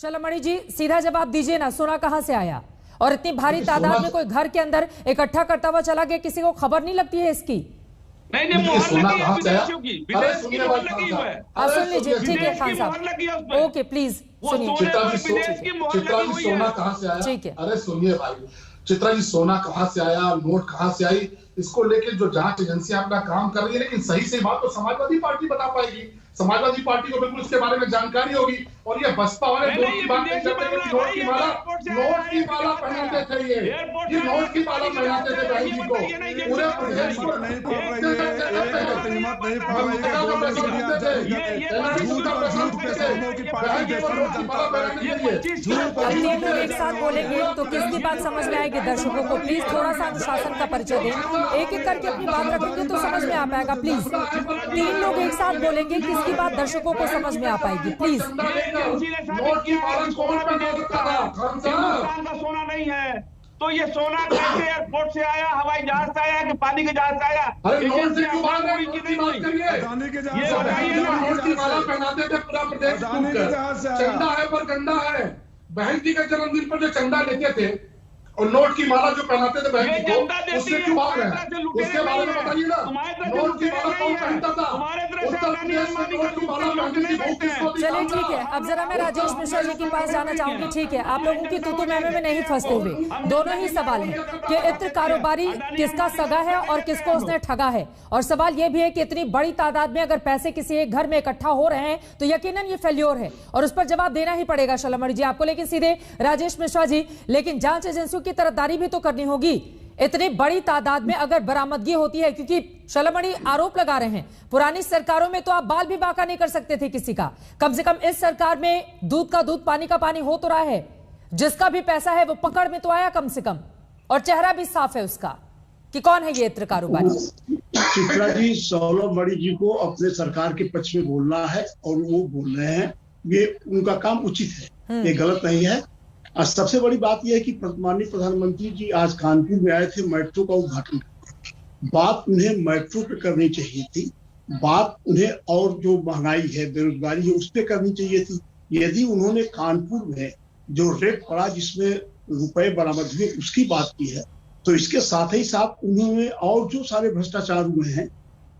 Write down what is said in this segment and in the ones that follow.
शलमणि जी सीधा जवाब दीजिए ना, सोना कहाँ से आया? और इतनी भारी तादाद में कोई घर के अंदर इकट्ठा करता हुआ चला गया, किसी को खबर नहीं लगती है इसकी? नहीं मोहर लगी है विदेशियों की, विदेश की मोहर लगी हुई है। सुन लीजिए, ठीक है खान साहब, ओके प्लीज सुनिए। चित्रा जी सोना कहाँ से आया? ठीक है, अरे सुनिए भाई, चित्रा जी सोना कहाँ से आया, नोट कहाँ से आई, इसको लेकर जो जांच एजेंसी अपना काम कर रही है, लेकिन सही सही बात तो समाजवादी पार्टी बता पाएगी। समाजवादी पार्टी को बिल्कुल इसके बारे में जानकारी होगी। और ये बसपा वाले नोट की बात नहीं करते कि नोट की माला पहनाते थे, ये नोट की माला पहनाते थे बहन जी को, पूरे प्रदेश को एक साथ बोलेंगे तो किसकी बात समझ में आएगी दर्शकों को? प्लीज थोड़ा सा अनुशासन का परिचय दें, एक एक करके अपनी बात रखेंगे तो समझ में आ पाएगा। प्लीज 3 लोग एक साथ बोलेंगे, किसकी बात दर्शकों को समझ में आ पाएगी? प्लीज। हिंदुस्तान का सोना नहीं है तो ये सोना कैसे एयरपोर्ट से आया, हवाई जहाज से आया कि पानी के जहाज से आया? अरे नोट से क्यों बात करिए? पहनाते थे पूरा प्रदेश, चंदा है पर गंदा है। बहन जी के जन्मदिन पर जो चंदा लेते थे और नोट की माला जो पहनाते थे बहन जी को, उससे क्यों भाग रहे हैं? उसके बारे में बताइए ना। नोट की माला कौन पहनता था? उत्तर प्रदेश में नोट की माला पहनती थी। चलिए ठीक है, अब जरा मैं राजेश मिश्रा जी के पास जाना चाहूंगी। ठीक है, आप लोगों की तूतू मैमे में नहीं फंसते हुए, दोनों ही सवाल है कि इत्र कारोबारी किसका सगा है और किसको उसने ठगा है। और सवाल यह भी है कि इतनी बड़ी तादाद में अगर पैसे किसी एक घर में इकट्ठा हो रहे हैं तो यकीनन ये फेल्योर है और उस पर जवाब देना ही पड़ेगा शलमणि जी आपको। लेकिन सीधे राजेश मिश्रा जी, लेकिन जांच एजेंसियों की तरफदारी भी तो करनी होगी। इतनी बड़ी तादाद में अगर बरामदगी होती है, क्योंकि शलमणि आरोप लगा रहे हैं पुरानी सरकारों में तो आप बाल भी बांका नहीं कर सकते थे किसी का, कम से कम इस सरकार में दूध का दूध पानी का पानी हो तो रहा है, जिसका भी पैसा है वो पकड़ में तो आया कम से कम, और चेहरा भी साफ है उसका कि कौन है ये इत्र कारोबारी। चित्रा जी, शलमणि जी को अपने सरकार के पक्ष में बोलना है और वो बोल रहे हैं, ये उनका काम उचित है, ये गलत नहीं है। और सबसे बड़ी बात यह है कि माननीय प्रधानमंत्री जी आज कानपुर में आए थे मेट्रो का उद्घाटन। बात उन्हें मेट्रो पे करनी चाहिए थी, बात उन्हें और जो महंगाई है, बेरोजगारी है, उस पर करनी चाहिए थी। यदि उन्होंने कानपुर में जो रेट पड़ा जिसमें रुपए बरामद हुए उसकी बात की है, तो इसके साथ ही साथ उन्होंने और जो सारे भ्रष्टाचार हुए हैं,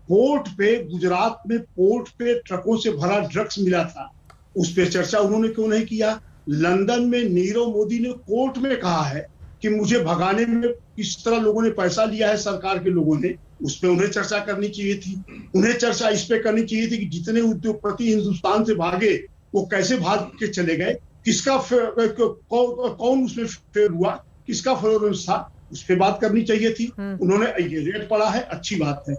पोर्ट पे, गुजरात में पोर्ट पे ट्रकों से भरा ड्रग्स मिला था, उस पर चर्चा उन्होंने क्यों नहीं किया? लंदन में नीरव मोदी ने कोर्ट में कहा है कि मुझे भगाने में किस तरह लोगों ने पैसा लिया है, सरकार के लोगों ने, उस पर उन्हें चर्चा करनी चाहिए थी। उन्हें चर्चा इस पे करनी चाहिए थी कि जितने उद्योगपति हिंदुस्तान से भागे वो कैसे भाग के चले गए, किसका कौन उसमें फेल हुआ, किसका फ्लोरेंस था, उस पर बात करनी चाहिए थी। उन्होंने ये रेट पड़ा है, अच्छी बात है,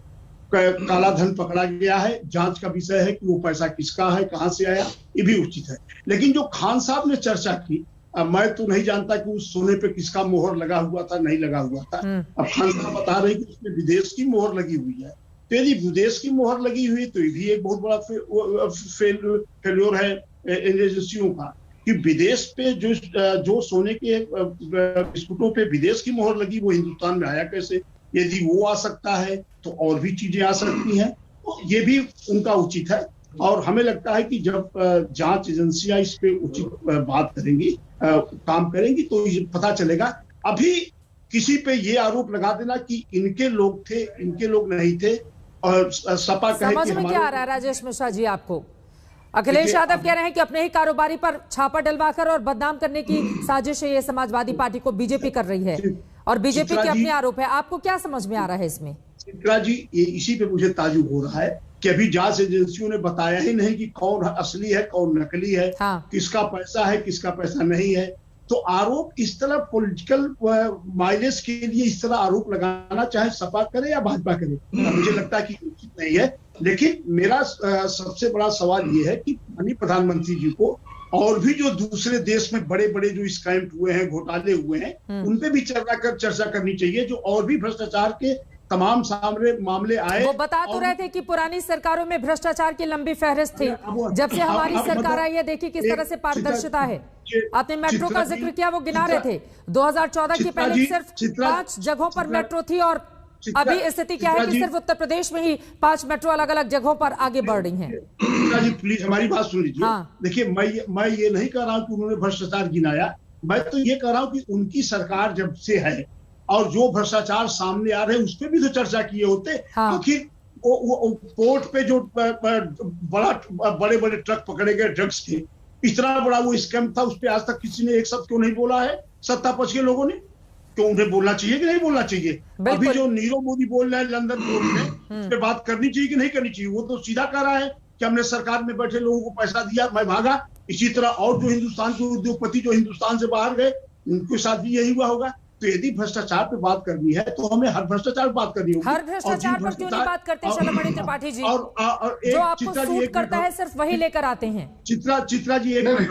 काला धन पकड़ा गया है, जांच का विषय है कि वो पैसा किसका है, कहां से आया, ये भी उचित है। लेकिन जो खान साहब ने चर्चा की, मैं तो नहीं जानता कि उस सोने पे किसका मोहर लगा हुआ था, नहीं लगा हुआ था। अब खान साहब बता रहे हैं कि उसमें विदेश की मोहर लगी हुई है, तो यदि विदेश की मोहर लगी हुई तो ये भी एक बहुत बड़ा फेल्योर है एजेंसियों का कि विदेश पे जो सोने के बिस्कुटों पे विदेश की मोहर लगी वो हिंदुस्तान में आया कैसे? यदि वो आ सकता है तो और भी चीजें आ सकती हैं, तो ये भी उनका उचित है। और हमें लगता है कि जब जांच एजेंसियां इस पे उचित बात करेंगी, काम करेंगी, तो ये पता चलेगा। अभी किसी पे ये आरोप लगा देना कि इनके लोग थे, इनके लोग नहीं थे, और सपा कहे समझ में क्या आ रहा है राजेश मिश्रा जी आपको? अखिलेश यादव कह रहे हैं कि अपने ही कारोबारी पर छापा डलवाकर और बदनाम करने की साजिश है ये समाजवादी पार्टी को बीजेपी कर रही है, और बीजेपी के अपने आरोप है। आपको क्या समझ में आ रहा है इसमें? चित्रा जी, ये इसी पे मुझे ताजुब हो रहा है कि अभी जांच एजेंसियों ने बताया ही नहीं कि कौन असली है, कौन नकली है, किसका पैसा है, किसका पैसा नहीं है। तो आरोप इस तरह पॉलिटिकल माइलेज के लिए इस तरह आरोप लगाना, चाहे सपा करे या भाजपा करे, मुझे लगता है कि उचित नहीं है। लेकिन मेरा सबसे बड़ा सवाल ये है कि माननीय प्रधानमंत्री जी को और भी जो दूसरे देश में बड़े बड़े जो स्कैम हुए हैं, घोटाले हुए हैं, उन पे भी चर्चा करनी चाहिए, जो और भी भ्रष्टाचार के तमाम मामले आए। वो बता तो रहे थे कि पुरानी सरकारों में भ्रष्टाचार की लंबी फहरिस्त थी, जब से हमारी सरकार आई है देखिए किस तरह से पारदर्शिता है। आपने मेट्रो का जिक्र किया, वो गिना रहे थे 2014 के पहले सिर्फ 5 जगहों पर मेट्रो थी और अभी स्थिति क्या है कि सिर्फ उत्तर प्रदेश में ही 5 मेट्रो अलग अलग जगहों पर आगे बढ़ रही हैं। चित्रा जी प्लीज हमारी बात सुन लीजिए। हाँ। देखिए मैं ये नहीं कह रहा हूं कि उन्होंने भ्रष्टाचार गिनाया, मैं तो ये कह रहा हूं कि उनकी सरकार जब से है और जो भ्रष्टाचार सामने आ रहे हैं उस पर भी तो चर्चा किए होते। हाँ। तो फिर वो पोर्ट पे जो बड़े बड़े ट्रक पकड़े गए ड्रग्स के, इतना बड़ा वो स्कैम था, उस पर आज तक किसी ने एक शब्द क्यों नहीं बोला है सत्ता पक्ष के लोगों ने? क्यों उन्हें बोलना चाहिए कि नहीं बोलना चाहिए? अभी जो नीरव मोदी बोल रहे हैं लंदन पोर्ट में, उस पर बात करनी चाहिए कि नहीं करनी चाहिए? वो तो सीधा कह रहा है कि हमने सरकार में बैठे लोगों को पैसा दिया, मैं भागा। इसी तरह और जो हिंदुस्तान के उद्योगपति जो हिंदुस्तान से बाहर गए उनके साथ भी यही हुआ होगा। तो यदि भ्रष्टाचार पे बात करनी है तो हमें हर भ्रष्टाचार बात करनी होगी। हर भ्रष्टाचार पर क्यों नहीं बात करते शैलमणि त्रिपाठी जी? और जो आपको सूट करता है सिर्फ वही लेकर आते हैं। चित्रा जी चित्रा जी हमें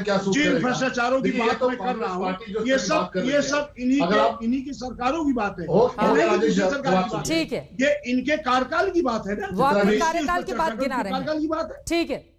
क्या सूट जिन भ्रष्टाचारों की बात मैं कर रहा हूँ ये सब इन्हीं की सरकारों की बात है। ठीक है, ये इनके कार्यकाल की बात है ना, वो आपके कार्यकाल की बात गिना रहे हैं। कार्यकाल की बात है। ठीक है।